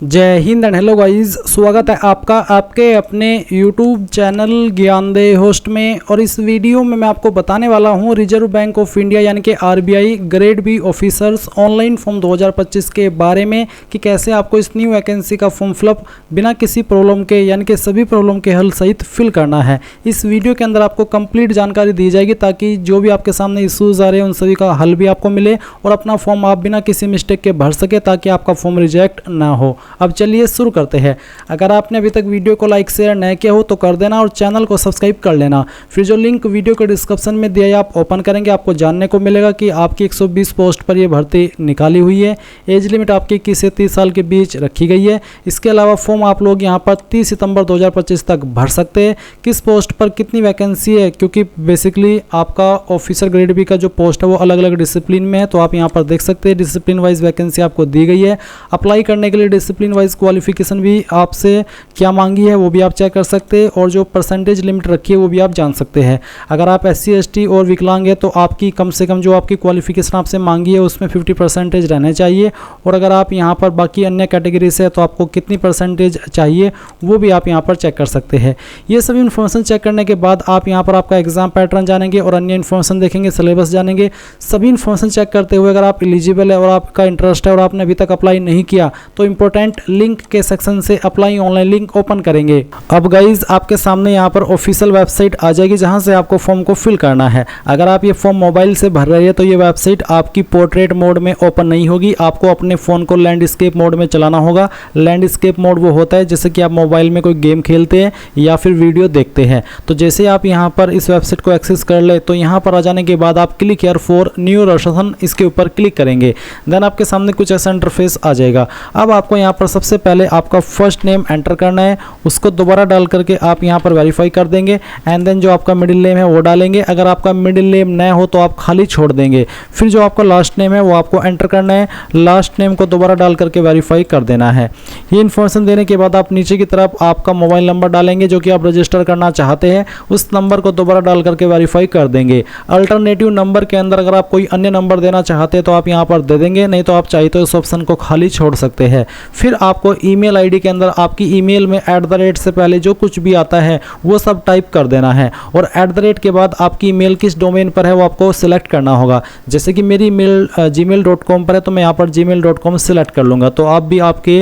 जय Hind and hello guys, स्वागत है आपका आपके अपने YouTube चैनल ज्ञानदेह होस्ट में। और इस वीडियो में मैं आपको बताने वाला हूं रिजर्व बैंक ऑफ इंडिया यानी कि RBI grade B officers online form 2025 के बारे में कि कैसे आपको इस न्यू वैकेंसी का फॉर्म फिलअप बिना किसी प्रॉब्लम के यानी कि सभी प्रॉब्लम के हल सहित फिल करना है। इस वीडियो के अंदर आपको कंप्लीट जानकारी दी जाएगी ताकि जो भी आपके सामने इश्यूज आ रहे हैं उन सभी का हल भी आपको मिले और अपना फॉर्म आप बिना किसी मिस्टेक के भर सके ताकि आपका फॉर्म रिजेक्ट ना हो। अब चलिए शुरू करते हैं। अगर आपने अभी तक वीडियो को लाइक शेयर नहीं किया हो तो कर देना और चैनल को सब्सक्राइब कर लेना। फिर जो लिंक वीडियो के डिस्क्रिप्शन में दिया है आप ओपन करेंगे, आपको जानने को मिलेगा कि आपकी 120 पोस्ट पर ये भर्ती निकाली हुई है। एज लिमिट आपकी 21 से 30 साल के बीच रखी गई है। इसके अलावा फॉर्म आप लोग यहाँ पर 30 सितंबर 2025 तक भर सकते हैं। किस पोस्ट पर कितनी वैकेंसी है, क्योंकि बेसिकली आपका ऑफिसर ग्रेड बी का जो पोस्ट है वो अलग अलग डिसिप्लिन में है, तो आप यहाँ पर देख सकते हैं डिसिप्लिन वाइज वैकेंसी आपको दी गई है। अप्लाई करने के लिए डिसिप्लिन वाइज क्वालिफिकेशन भी आपसे क्या मांगी है वो भी आप चेक कर सकते हैं और जो परसेंटेज लिमिट रखी है वो भी आप जान सकते हैं। अगर आप SC ST और विकलांग है तो आपकी कम से कम जो आपकी क्वालिफिकेशन आपसे मांगी है उसमें 50% रहने चाहिए। और अगर आप यहाँ पर बाकी अन्य कैटेगरी से है तो आपको कितनी परसेंटेज चाहिए वो भी आप यहाँ पर चेक कर सकते हैं। ये सभी इन्फॉर्मेशन चेक करने के बाद आप यहाँ पर आपका एग्जाम पैटर्न जानेंगे और अन्य इन्फॉर्मेशन देखेंगे, सिलेबस जानेंगे। सभी इन्फॉर्मेशन चेक करते हुए अगर आप एलिजिबल है और आपका इंटरेस्ट है और आपने अभी तक अप्लाई नहीं किया तो इंपॉर्टेंट लिंक के सेक्शन से अप्लाई ऑनलाइन लिंक ओपन करेंगे। अब गाइज आपके सामने यहाँ पर ऑफिशियल वेबसाइट आ जाएगी जहाँ से आपको फॉर्म को फिल करना है। अगर आप ये फॉर्म मोबाइल से भर रहे हैं तो ये वेबसाइट आपकी पोर्ट्रेट मोड में ओपन नहीं होगी, आपको अपने फ़ोन को लैंडस्केप मोड में चलाना होगा। लैंडस्केप मोड वो होता है जैसे कि आप मोबाइल में कोई गेम खेलते हैं या फिर वीडियो देखते हैं। तो जैसे आप यहाँ पर इस वेबसाइट को एक्सेस कर ले तो यहाँ पर आ जाने के बाद आप click here for new registration इसके ऊपर क्लिक करेंगे। देन आपके सामने कुछ ऐसा इंटरफेस आ जाएगा। अब आपको यहाँ पर सबसे पहले आपका फर्स्ट नेम एंटर करना है, उसको दोबारा डाल करके आप यहाँ पर वेरीफाई कर देंगे एंड देन जो आपका मिडिल नेम है वो डालेंगे। अगर आपका मिडिल नेम न हो तो आप खाली छोड़ देंगे। फिर जो आपका लास्ट नेम है वो आपको एंटर करना है, लास्ट नेम को दोबारा डाल करके वेरीफाई कर देना है। ये इन्फॉर्मेशन देने के बाद आप नीचे की तरफ आपका मोबाइल नंबर डालेंगे जो कि आप रजिस्टर करना चाहते हैं, उस नंबर को दोबारा डाल करके वेरीफाई कर देंगे। अल्टरनेटिव नंबर के अंदर अगर आप कोई अन्य नंबर देना चाहते हैं तो आप यहाँ पर दे देंगे, नहीं तो आप चाहिए तो इस ऑप्शन को खाली छोड़ सकते हैं। फिर आपको ईमेल आईडी के अंदर आपकी ईमेल में @@ से पहले जो कुछ भी आता है वो सब टाइप कर देना है और @ के बाद आपकी ईमेल किस डोमेन पर है वो आपको सिलेक्ट करना होगा। जैसे कि मेरी ईमेल gmail.com पर है तो मैं यहाँ पर gmail.com सिलेक्ट कर लूँगा, तो आप भी आपके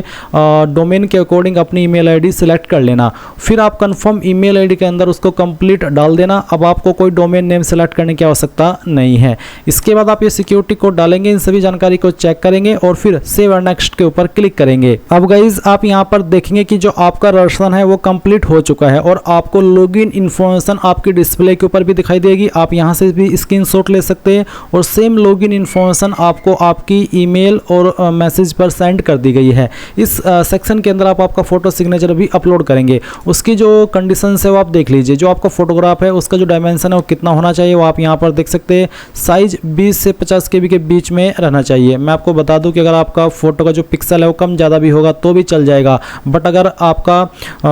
डोमेन के अकॉर्डिंग अपनी ईमेल आईडी सिलेक्ट कर लेना। फिर आप कंफर्म ईमेल आईडी के अंदर उसको कंप्लीट डाल देना। अब आपको कोई डोमेन नेम सिलेक्ट करने की आवश्यकता नहीं है। इसके बाद आप ये सिक्योरिटी कोड डालेंगे, इन सभी जानकारी को चेक करेंगे और फिर सेव और नेक्स्ट के ऊपर क्लिक करेंगे। अब गाइज आप यहाँ पर देखेंगे कि जो आपका रजिस्ट्रेशन है वो कंप्लीट हो चुका है और आपको लॉगिन इन्फॉर्मेशन आपकी डिस्प्ले के ऊपर भी दिखाई देगी। आप यहाँ से भी स्क्रीनशॉट ले सकते हैं और सेम लॉगिन इन्फॉर्मेशन आपको आपकी ईमेल और मैसेज पर सेंड कर दी गई है। इस सेक्शन के अंदर आप आपका फोटो सिग्नेचर भी अपलोड करेंगे। उसकी जो कंडीशंस है वो आप देख लीजिए। जो आपका फोटोग्राफ है उसका जो डायमेंशन है वो कितना होना चाहिए वो आप यहाँ पर देख सकते हैं। साइज 20 से 50 KB के बीच में रहना चाहिए। मैं आपको बता दूं कि अगर आपका फोटो का जो पिक्सल है वो कम ज़्यादा भी होगा तो भी चल जाएगा, बट अगर आपका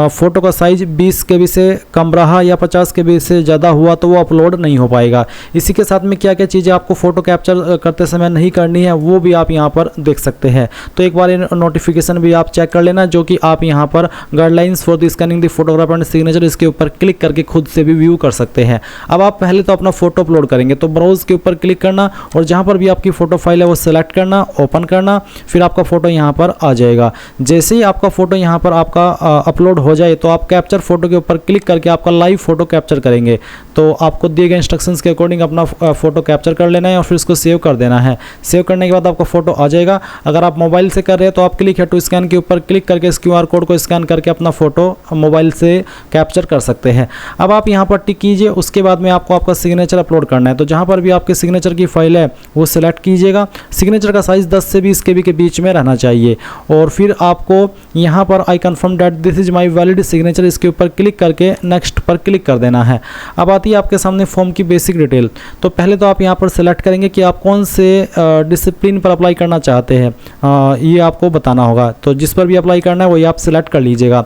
फोटो का साइज 20 KB से कम रहा या 50 KB से ज़्यादा हुआ तो वो अपलोड नहीं हो पाएगा। इसी के साथ में क्या क्या चीज़ें आपको फ़ोटो कैप्चर करते समय नहीं करनी है वो भी आप यहाँ पर देख सकते हैं। तो एक बार नोटिफिकेशन भी आप चेक कर लेना जो कि आप यहाँ पर guidelines for the scanning the photograph and signature इसके ऊपर क्लिक करके खुद से भी व्यू कर सकते हैं। अब आप पहले तो अपना फोटो अपलोड करेंगे तो ब्राउज के ऊपर क्लिक करना और जहाँ पर भी आपकी फ़ोटो फाइल है वो सिलेक्ट करना, ओपन करना, फिर आपका फ़ोटो यहाँ पर आ जाएगा। जैसे ही आपका फ़ोटो यहाँ पर आपका अपलोड हो जाए तो आप कैप्चर फोटो के ऊपर क्लिक करके आपका लाइव फोटो कैप्चर करेंगे। तो आपको दिए गए इंस्ट्रक्शंस के अकॉर्डिंग अपना फोटो कैप्चर कर लेना है और फिर उसको सेव कर देना है। सेव करने के बाद आपका फोटो आ जाएगा। अगर आप मोबाइल से कर रहे हैं तो आप क्लिक है टू स्कैन के ऊपर क्लिक करके इस QR कोड को स्कैन करके अपना फोटो मोबाइल से कैप्चर कर सकते हैं। अब आप यहाँ पर टिक कीजिए, उसके बाद में आपको आपका सिग्नेचर अपलोड करना है। तो जहाँ पर भी आपके सिग्नेचर की फाइल है वो सिलेक्ट कीजिएगा। सिग्नेचर का साइज 10 से 20 KB के बीच में रहना चाहिए और फिर आपको यहाँ पर I confirm that this is my valid signature इसके ऊपर क्लिक करके नेक्स्ट पर क्लिक कर देना है। अब आती है आपके सामने फॉर्म की बेसिक डिटेल। तो पहले तो आप यहाँ पर सिलेक्ट करेंगे कि आप कौन से डिसिप्लिन पर अप्लाई करना चाहते हैं, ये आपको बताना होगा। तो जिस पर भी अप्लाई करना है वही आप सिलेक्ट कर लीजिएगा।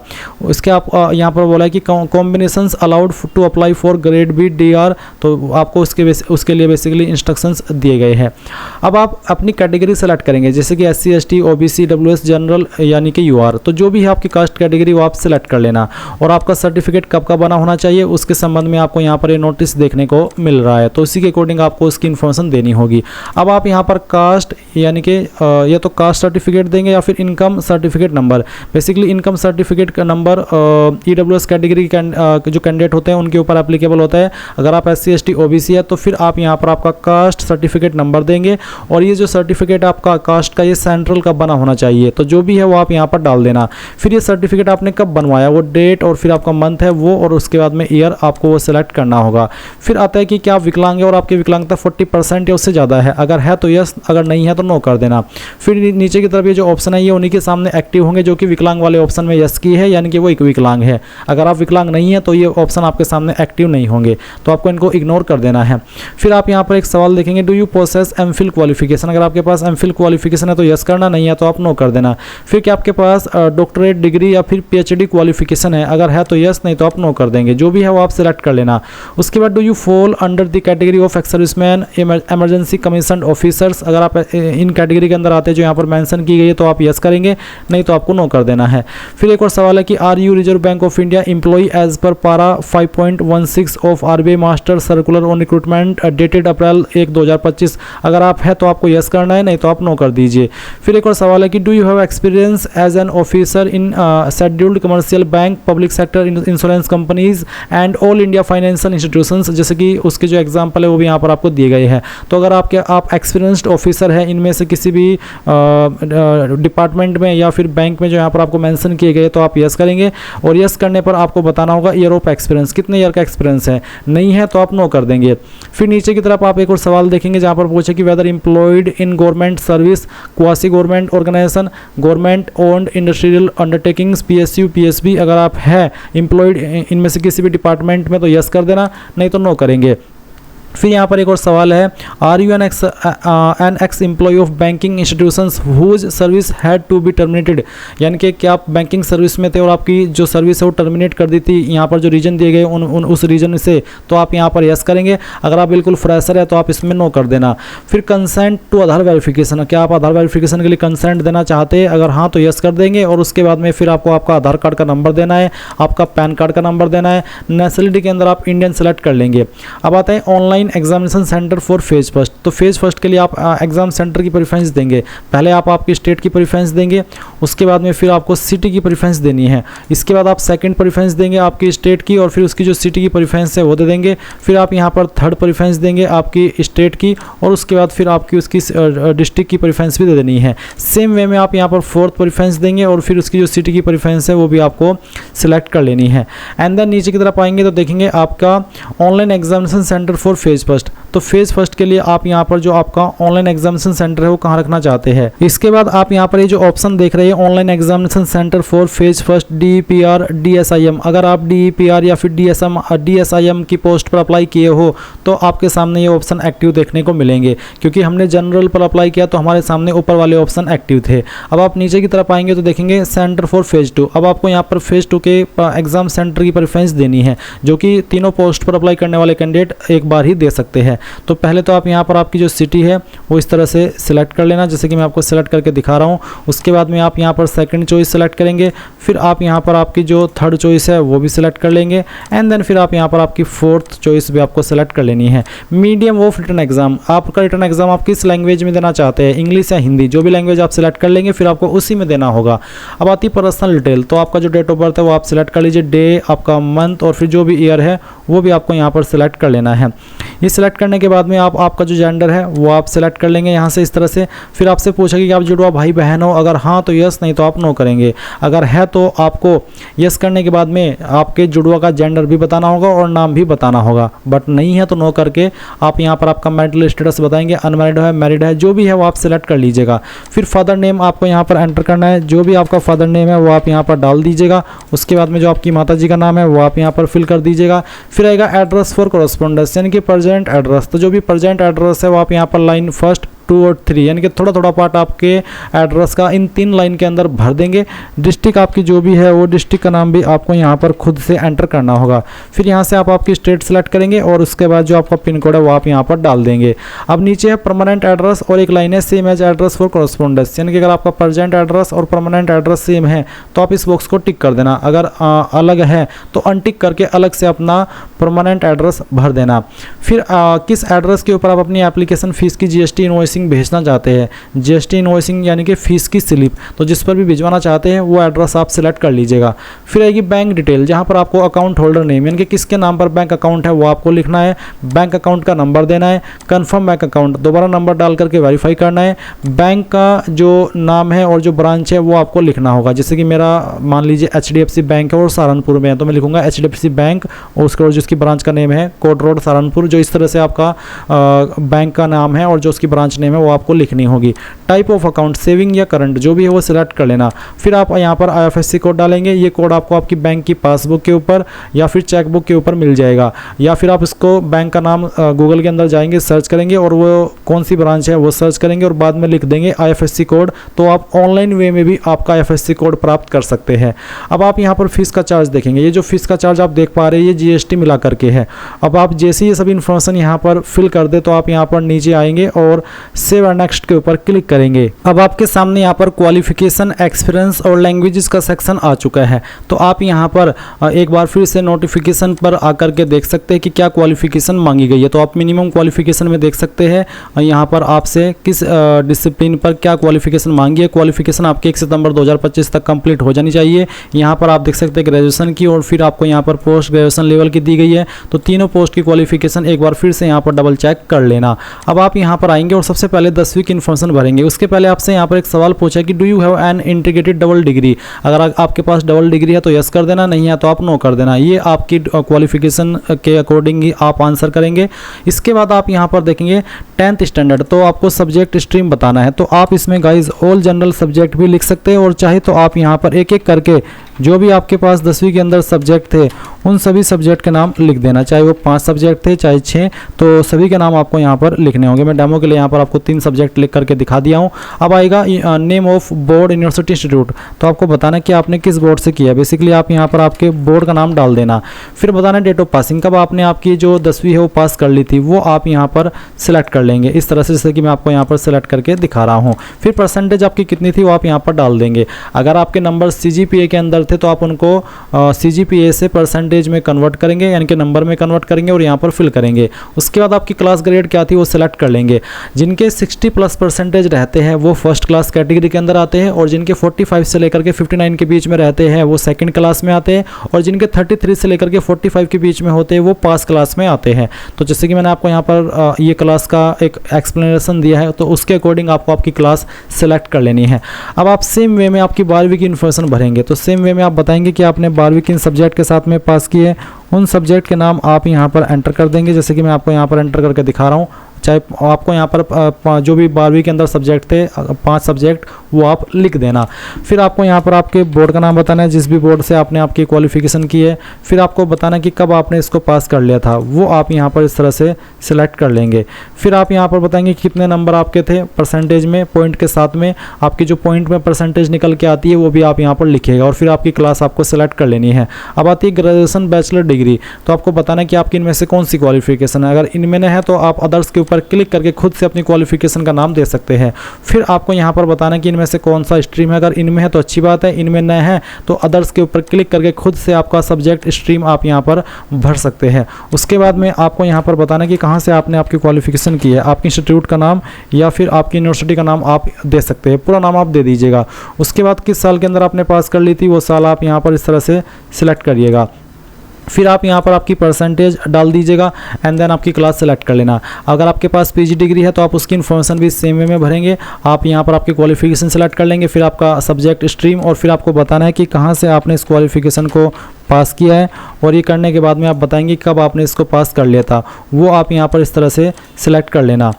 इसके आप यहाँ पर बोला है कि combinations allowed to apply for grade B DR, तो आपको उसके लिए बेसिकली इंस्ट्रक्शंस दिए गए हैं। अब आप अपनी कैटेगरी सेलेक्ट करेंगे जैसे कि SC ST OBC WS general tribal यानी कि यूआर, तो जो भी है आपकी कास्ट कैटेगरी वो आप सिलेक्ट कर लेना। और आपका सर्टिफिकेट कब का बना होना चाहिए उसके संबंध में आपको यहाँ पर ये नोटिस देखने को मिल रहा है, तो इसी के अकॉर्डिंग आपको उसकी इन्फॉर्मेशन देनी होगी। अब आप यहाँ पर कास्ट यानी कि या तो कास्ट सर्टिफिकेट देंगे या फिर income certificate number. Basically income certificate का नंबर ईडब्ल्यूएस कैटेगरी के जो कैंडिडेट होते हैं उनके ऊपर एप्लीकेबल होता है। अगर आप SC ST OBC है तो फिर आप यहाँ पर आपका कास्ट सर्टिफिकेट नंबर देंगे, और ये जो सर्टिफिकेट आपका कास्ट का ये सेंट्रल का बना होना चाहिए, तो जो भी है वो आप यहाँ पर डाल देना। फिर ये सर्टिफिकेट आपने कब बनवाया वो डेट और फिर आपका मंथ है वो, और उसके बाद में ईयर आपको वो सिलेक्ट करना होगा। फिर आता है कि क्या आप विकलांग है और आपकी विकलांगता 40% या उससे ज़्यादा है, अगर है तो यस, अगर नहीं है तो नो कर देना। फिर नीचे की तरफ ये जो ऑप्शन है ये उन्हीं के सामने एक्टिव होंगे जो कि विकलांग वाले ऑप्शन में यस की है, यानी कि वो एक विकलांग है। अगर आप विकलांग नहीं है तो ये ऑप्शन आपके सामने एक्टिव नहीं होंगे, तो आपको इनको इग्नोर कर देना है। फिर आप यहाँ पर एक सवाल देखेंगे, do you possess MPhil qualification, अगर आपके पास MPhil क्वालिफिकेशन है तो यस करना, नहीं है तो आप नो कर देना। फिर क्या आपके पास डॉक्टरेट डिग्री या फिर PhD क्वालिफिकेशन है, अगर है तो यस, नहीं तो आप नो कर देंगे। जो भी है वो आप सिलेक्ट कर लेना। उसके बाद do you fall under the category of ex serviceman emergency commission officers, अगर आप इन कैटेगरी के अंदर आते हैं जो यहाँ पर मेंशन की गई है तो आप यस करेंगे, नहीं तो आपको नो कर देना है। फिर एक और सवाल है कि are you reserve bank of India employee as per para 5.16 of RBI master circular on recruitment dated April 1 2025, अगर आप है तो आपको यस करना है, नहीं तो आप नो कर दीजिए। फिर एक और सवाल है कि do you have experience as an officer in scheduled commercial bank, public sector insurance companies and all India financial institutions, जैसे कि उसके जो एग्जाम्पल है वो भी यहाँ पर आपको दिए गए हैं। तो अगर आप एक्सपीरियंस्ड ऑफिसर है इनमें से किसी भी डिपार्टमेंट में या फिर बैंक में जो यहाँ पर आपको मेंशन किए गए तो आप यस करेंगे, और यस करने पर आपको बताना होगा ईयर ऑफ एक्सपीरियंस, कितने ईयर का एक्सपीरियंस है, नहीं है तो आप नो कर देंगे। फिर नीचे की तरफ आप एक और सवाल देखेंगे जहाँ पर पूछे कि whether employed in government service, quasi government organisation, government owned industrial undertakings, PSU PSB, अगर आप है एम्प्लॉयड इनमें से किसी भी डिपार्टमेंट में तो यस कर देना, नहीं तो नो करेंगे। फिर यहाँ पर एक और सवाल है, are you an ex employ of banking institutions whose service had to be terminated, यानी कि क्या आप बैंकिंग सर्विस में थे और आपकी जो सर्विस है वो टर्मिनेट कर दी थी, यहाँ पर जो रीजन दिए गए उस रीजन से, तो आप यहाँ पर यस करेंगे। अगर आप बिल्कुल फ्रेशर है तो आप इसमें नो कर देना। फिर कंसेंट टू आधार वेरिफिकेशन, क्या आप आधार वेरिफिकेशन के लिए कंसेंट देना चाहते हैं, अगर हाँ तो यस कर देंगे, और उसके बाद में फिर आपको आपका आधार कार्ड का नंबर देना है, आपका पैन कार्ड का नंबर देना है, नेशनलिटी के अंदर आप इंडियन सेलेक्ट कर लेंगे। अब आता है online examination centre for phase first, तो फेज फर्स्ट के लिए आप एग्जाम सेंटर की प्रेफरेंस देंगे। पहले आप आपकी स्टेट की प्रेफरेंस देंगे, उसके बाद में फिर आपको सिटी की प्रेफरेंस देनी है। इसके बाद आप सेकंड प्रेफरेंस देंगे आपकी स्टेट की, और फिर उसकी जो सिटी की प्रेफरेंस है वो दे देंगे। फिर आप यहाँ पर थर्ड प्रेफरेंस देंगे आपकी स्टेट की, और उसके बाद फिर आपकी उसकी डिस्ट्रिक्ट की प्रेफरेंस भी दे देनी है। सेम वे में आप यहाँ पर फोर्थ प्रेफरेंस देंगे, और फिर उसकी जो सिटी की प्रेफरेंस है वो भी आपको सिलेक्ट कर लेनी है। एंड देन नीचे की तरफ आएंगे तो देखेंगे आपका online examination centre for phase first, तो फेज फर्स्ट के लिए आप यहाँ पर जो आपका ऑनलाइन एग्जामिनेशन सेंटर है वो कहाँ रखना चाहते हैं। इसके बाद आप यहाँ पर ये जो ऑप्शन देख रहे हैं online examination centre for phase first DEPR DSIM, अगर आप DEPR या फिर DSIM की पोस्ट पर अप्लाई किए हो तो आपके सामने ये ऑप्शन एक्टिव देखने को मिलेंगे, क्योंकि हमने जनरल पर अप्लाई किया तो हमारे सामने ऊपर वाले ऑप्शन एक्टिव थे। अब आप नीचे की तरफ आएंगे तो देखेंगे सेंटर फॉर फेज 2, अब आपको यहाँ पर फेज 2 के एग्जाम सेंटर की प्रेफरेंस देनी है, जो कि तीनों पोस्ट पर अप्लाई करने वाले कैंडिडेट एक बार ही दे सकते हैं। तो पहले तो आप यहाँ पर आपकी जो सिटी है वो इस तरह से सिलेक्ट कर लेना, जैसे कि मैं आपको सिलेक्ट करके दिखा रहा हूँ। उसके बाद में आप यहाँ पर सेकंड चॉइस सेलेक्ट करेंगे, फिर आप यहाँ पर आपकी जो थर्ड चॉइस है वो भी सिलेक्ट कर लेंगे, एंड देन फिर आप यहाँ पर आपकी फोर्थ चॉइस भी आपको सेलेक्ट कर लेनी है। मीडियम ऑफ रिटन एग्जाम, आपका रिटन एग्जाम आप किस लैंग्वेज में देना चाहते हैं, इंग्लिश या हिंदी, जो भी लैंग्वेज आप सिलेक्ट कर लेंगे फिर आपको उसी में देना होगा। अब आती है पर्सनल डिटेल, तो आपका जो डेट ऑफ बर्थ है वो आप सिलेक्ट कर लीजिए, डे, आपका मंथ और फिर जो भी ईयर है वो भी आपको यहाँ पर सिलेक्ट कर लेना है। ये सिलेक्ट करने के बाद में आपका जो जेंडर है वो आप सिलेक्ट कर लेंगे यहाँ से इस तरह से। फिर आपसे पूछेगा कि आप जुड़वा भाई बहन हो, अगर हाँ तो यस, नहीं तो आप नो करेंगे। अगर है तो आपको यस करने के बाद में आपके जुड़वा का जेंडर भी बताना होगा और नाम भी बताना होगा, बट नहीं है तो नो करके आप यहाँ पर आपका मैरिटल स्टेटस बताएंगे, अनमैरिड है, मैरिड है, जो भी है वो आप सिलेक्ट कर लीजिएगा। फिर फादर नेम आपको यहाँ पर एंटर करना है, जो भी आपका फादर नेम है वो आप यहाँ पर डाल दीजिएगा। उसके बाद में जो आपकी माता जी का नाम है वो आप यहाँ पर फिल कर दीजिएगा। फिर आएगा एड्रेस फॉर कॉरेस्पॉन्डेंस, यानी कि प्रेजेंट एड्रेस, तो जो भी प्रेजेंट एड्रेस है वो आप यहाँ पर लाइन फर्स्ट 2 और 3 यानी कि थोड़ा थोड़ा पार्ट आपके एड्रेस का इन 3 लाइन के अंदर भर देंगे। डिस्ट्रिक्ट आपकी जो भी है वो डिस्ट्रिक्ट का नाम भी आपको यहाँ पर खुद से एंटर करना होगा। फिर यहाँ से आप आपकी स्टेट सेलेक्ट करेंगे और उसके बाद जो आपका पिन कोड है वो आप यहाँ पर डाल देंगे। अब नीचे है परमानेंट एड्रेस और एक लाइन है same as address for correspondence, यानी कि अगर आपका प्रेजेंट एड्रेस और परमानेंट एड्रेस सेम है तो आप इस बॉक्स को टिक कर देना, अगर अलग है तो अनटिक करके अलग से अपना परमानेंट एड्रेस भर देना। फिर किस एड्रेस के ऊपर आप अपनी एप्लीकेशन फीस की जीएसटी इनवॉइसिंग भेजना चाहते हैं, जीएसटी इनवॉइसिंग यानी कि फीस की स्लिप, तो जिस पर भी भिजवाना चाहते हैं वो एड्रेस आप सिलेक्ट कर लीजिएगा। फिर आएगी बैंक डिटेल, जहाँ पर आपको अकाउंट होल्डर नेम यानी कि किसके नाम पर बैंक अकाउंट है वो आपको लिखना है, बैंक अकाउंट का नंबर देना है, कंफर्म बैंक अकाउंट दोबारा नंबर डाल करके वेरीफाई करना है, बैंक का जो नाम है और जो ब्रांच है वो आपको लिखना होगा। जैसे कि मेरा मान लीजिए HDFC बैंक है और सहारनपुर में है तो मैं लिखूंगा HDFC बैंक और उसके बाद जिसकी ब्रांच का नेम है कोट रोड सहारनपुर, जो इस तरह से आपका बैंक का नाम है और जो उसकी ब्रांच नेम है वो आपको लिखनी होगी। टाइप ऑफ अकाउंट सेविंग या करंट जो भी है वो सिलेक्ट कर लेना। फिर आप यहाँ पर IFSC कोड डालेंगे, ये कोड आपको आपकी बैंक की पासबुक के ऊपर या फिर चेकबुक के ऊपर मिल जाएगा, या फिर आप इसको बैंक का नाम गूगल के अंदर जाएंगे सर्च करेंगे और वो कौन सी ब्रांच है वो सर्च करेंगे और बाद में लिख देंगे IFSC कोड, तो आप ऑनलाइन वे में भी आपका IFSC कोड प्राप्त कर सकते हैं। अब आप यहाँ पर फीस का चार्ज देखेंगे, ये जो फीस का चार्ज आप देख पा रहे हैं ये GST मिला करके है। अब आप जैसे ये सब इन्फॉर्मेशन यहाँ पर फिल कर दे तो आप यहाँ पर नीचे आएंगे और सेव एंड नेक्स्ट के ऊपर क्लिक करेंगे। अब आपके सामने यहाँ पर क्वालिफिकेशन, एक्सपीरियंस और लैंग्वेजेस का सेक्शन आ चुका है, तो आप यहाँ पर एक बार फिर से नोटिफिकेशन पर आकर के देख सकते हैं कि क्या क्वालिफिकेशन मांगी गई है। तो आप मिनिमम क्वालिफिकेशन में देख सकते हैं यहाँ पर आपसे किस डिसिप्लिन पर क्या क्वालिफिकेशन मांगी है। क्वालिफिकेशन आपकी 1 सितंबर 2025 तक कंप्लीट हो जानी चाहिए। यहाँ पर आप देख सकते हैं ग्रेजुएशन की और फिर आपको यहाँ पर पोस्ट ग्रेजुएशन लेवल की दी गई है, तो तीनों पोस्ट की क्वालिफिकेशन एक बार फिर से यहाँ पर डबल चेक कर लेना। अब आप यहाँ पर आएंगे और सबसे पहले 10वीं की इन्फॉर्मेशन भरेंगे। उसके पहले आपसे यहाँ पर एक सवाल पूछा कि do you have an integrated double degree, अगर आपके पास डबल डिग्री है तो यस कर देना, नहीं है तो आप नो कर देना। ये आपकी क्वालिफिकेशन के अकॉर्डिंग ही आप आंसर करेंगे। इसके बाद आप यहाँ पर देखेंगे 10th स्टैंडर्ड, तो आपको सब्जेक्ट स्ट्रीम बताना है, तो आप इसमें गाइज ऑल जनरल सब्जेक्ट भी लिख सकते हैं और चाहे तो आप यहाँ पर एक एक करके जो भी आपके पास 10वीं के अंदर सब्जेक्ट थे उन सभी सब्जेक्ट के नाम लिख देना, चाहे वो 5 सब्जेक्ट थे चाहे 6, तो सभी के नाम आपको यहाँ पर लिखने होंगे। मैं डेमो के लिए यहाँ पर आपको 3 सब्जेक्ट लिख करके दिखा दिया हूँ। अब आएगा name of board university institute, तो आपको बताना कि आपने किस बोर्ड से किया। बेसिकली आप यहाँ पर आपके बोर्ड का नाम डाल देना। फिर बताना डेट ऑफ पासिंग, कब आपने आपकी जो 10वीं है वो पास कर ली थी वो आप यहाँ पर सिलेक्ट कर लेंगे इस तरह से, जैसे कि मैं आपको यहाँ पर सिलेक्ट करके दिखा रहा हूँ। फिर परसेंटेज आपकी कितनी थी वो आप यहाँ पर डाल देंगे। अगर आपके नंबर CGPA के अंदर थे तो आप उनको CGPA से परसेंटेज में कन्वर्ट करेंगे, यानी कि नंबर में कन्वर्ट करेंगे और यहाँ पर फिल करेंगे। उसके बाद आपकी क्लास ग्रेड क्या थी वो सिलेक्ट कर लेंगे। जिनके 60+ परसेंटेज रहते हैं वो फर्स्ट क्लास कैटेगरी के अंदर आते हैं, और जिनके 45 से लेकर के 59 के बीच में रहते हैं वो सेकंड क्लास में आते हैं, और जिनके 33 से लेकर के 45 के बीच में होते हैं वो पास क्लास में आते हैं। तो जैसे कि मैंने आपको यहाँ पर ये क्लास का एक एक्सप्लेनेशन दिया है, तो उसके अकॉर्डिंग आपको आपकी क्लास सेलेक्ट कर लेनी है। अब आप सेम वे में आपकी 12वीं की इन्फॉर्मेशन भरेंगे, तो सेम वे में आप बताएंगे कि आपने 12वीं किन सब्जेक्ट के साथ में पास किए, उन सब्जेक्ट के नाम आप यहाँ पर एंटर कर देंगे। जैसे कि मैं आपको यहाँ पर एंटर करके दिखा रहा हूँ, चाहे आपको यहाँ पर जो भी 12वीं के अंदर सब्जेक्ट थे 5 सब्जेक्ट वो आप लिख देना। फिर आपको यहाँ पर आपके बोर्ड का नाम बताना है, जिस भी बोर्ड से आपने आपकी क्वालिफिकेशन की है। फिर आपको बताना कि कब आपने इसको पास कर लिया था, वो आप यहाँ पर इस तरह से सिलेक्ट कर लेंगे। फिर आप यहाँ पर बताएंगे कितने नंबर आपके थे परसेंटेज में, पॉइंट के साथ में आपकी जो पॉइंट में परसेंटेज निकल के आती है वो भी आप यहाँ पर लिखिएगा, और फिर आपकी क्लास आपको सिलेक्ट कर लेनी है। अब आती है ग्रेजुएशन, बैचलर डिग्री, तो आपको बताना कि आपकी इनमें से कौन सी क्वालिफिकेशन है। अगर इनमें है तो आप अदर्स के पर क्लिक करके खुद से अपनी क्वालिफिकेशन का नाम दे सकते हैं। फिर आपको यहाँ पर बताना कि इनमें से कौन सा स्ट्रीम है। अगर इनमें है तो अच्छी बात है, इनमें न है तो अदर्स के ऊपर क्लिक करके खुद से आपका सब्जेक्ट स्ट्रीम आप यहाँ पर भर सकते हैं। उसके बाद में आपको यहाँ पर बताना कि कहाँ से आपने आपकी क्वालिफिकेशन की है, आपके इंस्टीट्यूट का नाम या फिर आपकी यूनिवर्सिटी का नाम आप दे सकते हैं, पूरा नाम आप दे दीजिएगा। उसके बाद किस साल के अंदर आपने पास कर ली थी वो साल आप यहाँ पर इस तरह से सिलेक्ट करिएगा। फिर आप यहाँ पर आपकी परसेंटेज डाल दीजिएगा एंड देन आपकी क्लास सेलेक्ट कर लेना। अगर आपके पास PG डिग्री है तो आप उसकी इन्फॉर्मेशन भी सेम वे में भरेंगे। आप यहाँ पर आपकी क्वालिफिकेशन सेलेक्ट कर लेंगे, फिर आपका सब्जेक्ट स्ट्रीम, और फिर आपको बताना है कि कहाँ से आपने इस क्वालिफिकेशन को पास किया है, और ये करने के बाद में आप बताएंगे कब आपने इसको पास कर लिया था, वो आप यहाँ पर इस तरह से सिलेक्ट कर लेना।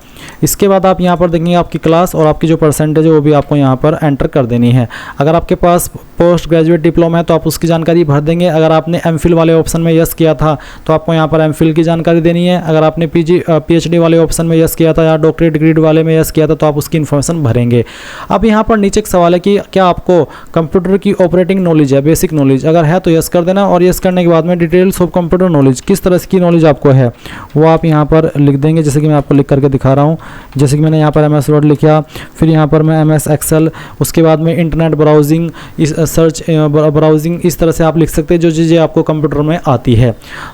इसके बाद आप यहाँ पर देखेंगे आपकी क्लास और आपकी जो परसेंटेज है वो भी आपको यहाँ पर एंटर कर देनी है। अगर आपके पास पोस्ट ग्रेजुएट डिप्लोमा है तो आप उसकी जानकारी भर देंगे। अगर आपने एमफिल वाले ऑप्शन में यस किया था तो आपको यहाँ पर एमफिल की जानकारी देनी है। अगर आपने पीएचडी वाले ऑप्शन में यस किया था या डॉक्टरेट डिग्री वाले में यस किया था तो आप उसकी इन्फॉर्मेशन भरेंगे। अब यहाँ पर नीचे एक सवाल है कि क्या आपको कंप्यूटर की ऑपरेटिंग नॉलेज है, बेसिक नॉलेज, अगर है तो यस कर देना। और यस करने के बाद में डिटेल्स ऑफ कंप्यूटर नॉलेज, किस तरह की नॉलेज आपको है वो आप यहाँ पर लिख देंगे। जैसे कि मैं आपको लिख करके दिखा रहा हूँ, जैसे कि मैंने यहाँ पर MS वर्ड लिखा, फिर यहाँ पर मैं MS एक्सेल, उसके बाद में इंटरनेट ब्राउजिंग, इस सर्च ब्राउजिंग, इस तरह से आप लिख सकते हैं जो चीज़ें आपको कंप्यूटर में आती है।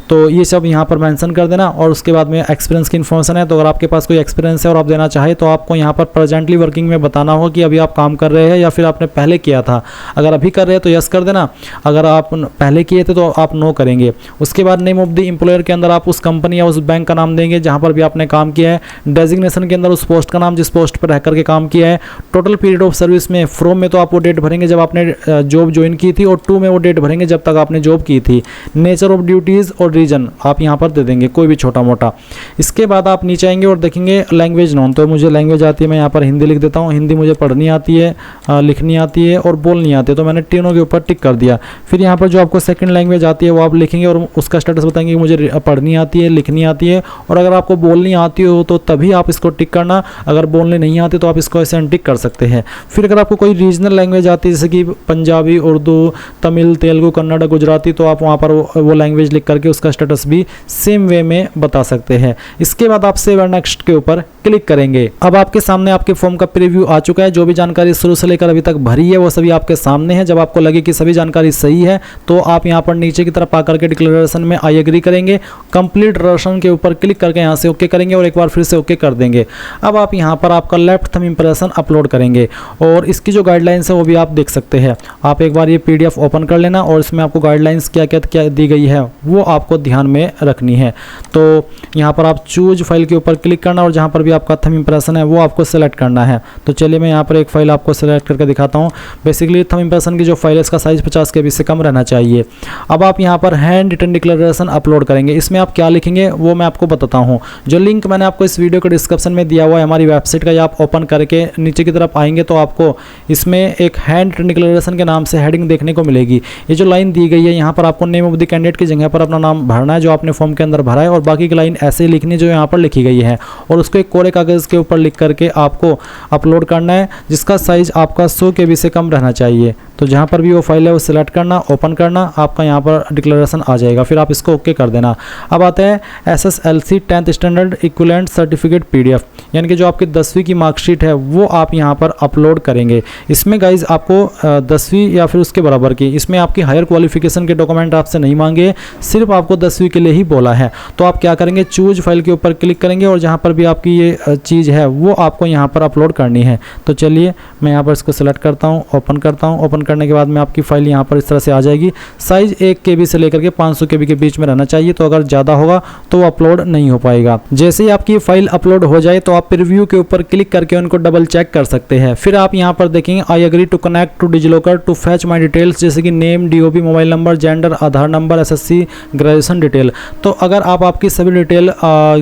तो ये सब यहाँ पर मेंशन कर देना। और उसके बाद में एक्सपीरियंस की इन्फॉर्मेशन है, तो अगर आपके पास कोई एक्सपीरियंस है और आप देना चाहे तो आपको यहाँ पर प्रेजेंटली वर्किंग में बताना होगा कि अभी आप काम कर रहे हैं या फिर आपने पहले किया था। अगर अभी कर रहे हैं तो यस कर देना, अगर आप पहले किए थे तो आप नो करेंगे। उसके बाद नेम ऑफ द एम्प्लॉयर के अंदर आप उस कंपनी या उस बैंक का नाम देंगे जहाँ पर भी आपने काम किया है। डेजिग्नेशन के अंदर उस पोस्ट का नाम जिस पोस्ट पर रह करके काम किया है। टोटल पीरियड ऑफ सर्विस में फ्रॉम में तो आप वो डेट भरेंगे जब आपने जॉब ज्वाइन की थी, और टू में वो डेट भरेंगे जब तक आपने जॉब की थी। नेचर ऑफ ड्यूटीज़ और रीजन आप यहाँ पर दे देंगे, कोई भी छोटा मोटा। इसके बाद आप नीचे आएंगे और देखेंगे लैंग्वेज नॉन, तो मुझे लैंग्वेज आती है, मैं यहाँ पर हिंदी लिख देता हूँ। हिंदी मुझे पढ़नी आती है, लिखनी आती है और बोलनी आती है, तो मैंने तीनों के ऊपर टिक कर दिया। फिर यहाँ पर जो आपको सेकंड लैंग्वेज आती है वो आप लिखेंगे और उसका स्टेटस बताएंगे कि मुझे पढ़नी आती है, लिखनी आती है। और अगर आपको बोलनी आती हो तो तभी आप इसको टिक करना, अगर बोलने नहीं आती तो आप इसको ऐसे अनटिक कर सकते हैं। फिर अगर आपको कोई रीजनल लैंग्वेज आती है जैसे कि पंजाबी, उर्दू, तमिल, तेलुगु, कन्नड़, गुजराती, तो आप वहाँ पर वो लैंग्वेज लिख करके उसका स्टेटस भी सेम वे में बता सकते हैं। इसके बाद आप सेव एंड नेक्स्ट के ऊपर क्लिक करेंगे। अब आपके सामने आपके फॉर्म का प्रीव्यू आ चुका है। जो भी जानकारी शुरू से लेकर अभी तक भरी है वो सभी आपके सामने है। जब आपको लगे कि सभी जानकारी सही है तो आप यहाँ पर नीचे की तरफ आकर के डिक्लेरेशन में आई एग्री करेंगे। कंप्लीट रसन के ऊपर क्लिक करके यहाँ से ओके करेंगे और एक बार फिर से ओके कर देंगे। अब आप यहाँ पर आपका लेफ्ट थंब इंप्रेशन अपलोड करेंगे और इसकी जो गाइडलाइंस है वो भी आप देख सकते हैं। आप एक बार ये PDF ओपन कर लेना और इसमें आपको गाइडलाइंस क्या क्या दी गई है वो आपको ध्यान में रखनी है। तो यहाँ पर आप चूज फाइल के ऊपर क्लिक करना और जहाँ पर भी आपका थंब इंप्रेशन है वो आपको सेलेक्ट करना है। तो चलिए मैं यहाँ पर एक फाइल आपको सेलेक्ट करके दिखाता हूँ। बेसिकली थंब इंप्रेशन की जो फाइल है इसका साइज 50 KB से कम रहना चाहिए। अब आप यहाँ पर हैंड रिटन डिक्लेरेशन अपलोड करेंगे। इसमें आप क्या लिखेंगे वो मैं आपको बताता हूँ। जो लिंक मैंने आपको इस वीडियो के डिस्क्रिप्शन में दिया हुआ है हमारी वेबसाइट का, या आप ओपन करके नीचे की तरफ आएंगे तो आपको इसमें एक हैंड रिटन डिक्लेरेशन के नाम से हेडिंग देखने को मिलेगी। ये जो लाइन दी गई है यहाँ पर आपको नेम ऑफ द कैंडिडेट की जगह पर अपना नाम भरना है जो आपने फॉर्म के अंदर भरा है, और बाकी की लाइन ऐसे ही लिखनी जो यहाँ पर लिखी गई है, और उसको एक कोरे कागज़ के ऊपर लिख करके आपको अपलोड करना है जिसका साइज आपका 100 KB से कम रहना चाहिए। तो जहाँ पर भी वो फाइल है वो सिलेक्ट करना, ओपन करना, आपका यहाँ पर डिक्लेरेशन आ जाएगा। फिर आप इसको ओके कर देना। अब आता है SSLC 10th standard equivalent certificate PDF, यानी कि जो आपकी 10वीं की मार्कशीट है वो आप यहाँ पर अपलोड करेंगे। इसमें गाइज आपको 10वीं या फिर उसके बराबर की, इसमें आपकी हायर क्वालिफिकेशन के डॉक्यूमेंट आपसे नहीं मांगे, सिर्फ आपको 10वीं के लिए ही बोला है। तो आप क्या करेंगे, चूज फाइल के ऊपर क्लिक करेंगे और जहाँ पर भी आपकी ये चीज़ है वो आपको यहाँ पर अपलोड करनी है। तो चलिए मैं यहाँ पर इसको सेलेक्ट करता हूँ, ओपन करता हूँ। ओपन करने के बाद में आपकी फाइल यहाँ पर इस तरह से आ जाएगी। साइज 1 KB से लेकर के 500 KB के बीच में रहना चाहिए, तो अगर ज़्यादा होगा तो अपलोड नहीं हो पाएगा। जैसे ही आपकी फाइल अपलोड हो जाए तो आप प्रीव्यू के ऊपर क्लिक करके उनको डबल चेक कर सकते हैं। फिर आप यहाँ पर देखेंगे I agree to connect to DigiLocker to fetch my details, जैसे कि name, DOB, mobile number, gender, Aadhaar number, SSC, graduation detail. तो अगर आप आपकी सभी डिटेल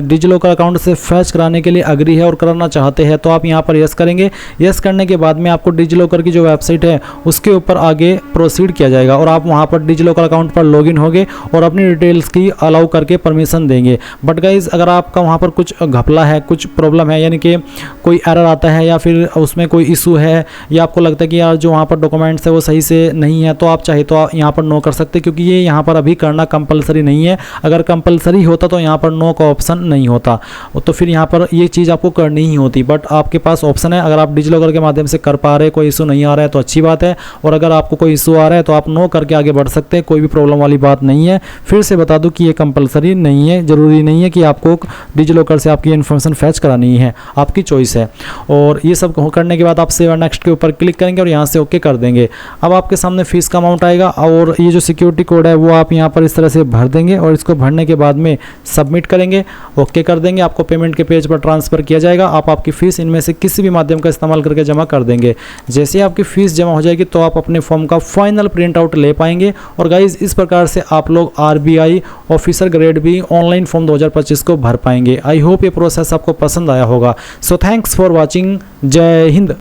डिजिलॉकर अकाउंट से फैच कराने के लिए अग्री है और कराना चाहते हैं तो आप यहाँ पर यस करेंगे। यस करने के बाद में आपको डिजिलॉकर की जो वेबसाइट है उसके ऊपर आगे प्रोसीड किया जाएगा और आप वहाँ पर डिजिलॉकर अकाउंट पर लॉगिन होंगे और अपनी डिटेल्स की अलाउ करके परमिशन देंगे। बट गाइज अगर आपका वहाँ पर कुछ घपला है, कुछ प्रॉब्लम है, यानी कि कोई एरर आता है या फिर उसमें कोई इशू है, या आपको लगता है कि यार जो वहाँ पर डॉक्यूमेंट्स है वो सही से नहीं है, तो आप चाहे तो यहाँ पर नो कर सकते, क्योंकि ये यहाँ पर अभी करना कंपलसरी नहीं है। अगर कंपलसरी होता तो यहाँ पर नो का ऑप्शन नहीं होता, तो फिर यहाँ पर ये चीज़ आपको करनी ही होती। बट आपके पास ऑप्शन है, अगर आप डिजिलॉकर के माध्यम से कर पा रहे, कोई इशू नहीं आ रहा है तो अच्छी बात है, और अगर आपको कोई इशू आ रहा है तो आप नो करके आगे बढ़ सकते हैं, कोई भी प्रॉब्लम वाली बात नहीं है। फिर से बता दूं कि ये कंपलसरी नहीं है, ज़रूरी नहीं है कि आपको डिजिलॉकर से आपकी इन्फॉर्मेशन फैच करानी है, आपकी चॉइस है। और ये सब करने के बाद आप सेव एंड नेक्स्ट के ऊपर क्लिक करेंगे और यहाँ से ओके कर देंगे। अब आपके सामने फीस का अमाउंट आएगा और ये जो सिक्योरिटी कोड है वो आप यहाँ पर इस तरह से भर देंगे और इसको भरने के बाद में सबमिट करेंगे, ओके कर देंगे। आपको पेमेंट के पेज पर ट्रांसफ़र किया जाएगा। आप आपकी फ़ीस इनमें से किसी भी माध्यम का इस्तेमाल करके जमा कर देंगे। जैसे आपकी फ़ीस जमा हो जाएगी तो आप आप अपने फॉर्म का फाइनल प्रिंट आउट ले पाएंगे। और गाइज इस प्रकार से आप लोग RBI officer grade B online form 2025 को भर पाएंगे। आई होप ये प्रोसेस आपको पसंद आया होगा। So thanks for watching. जय हिंद।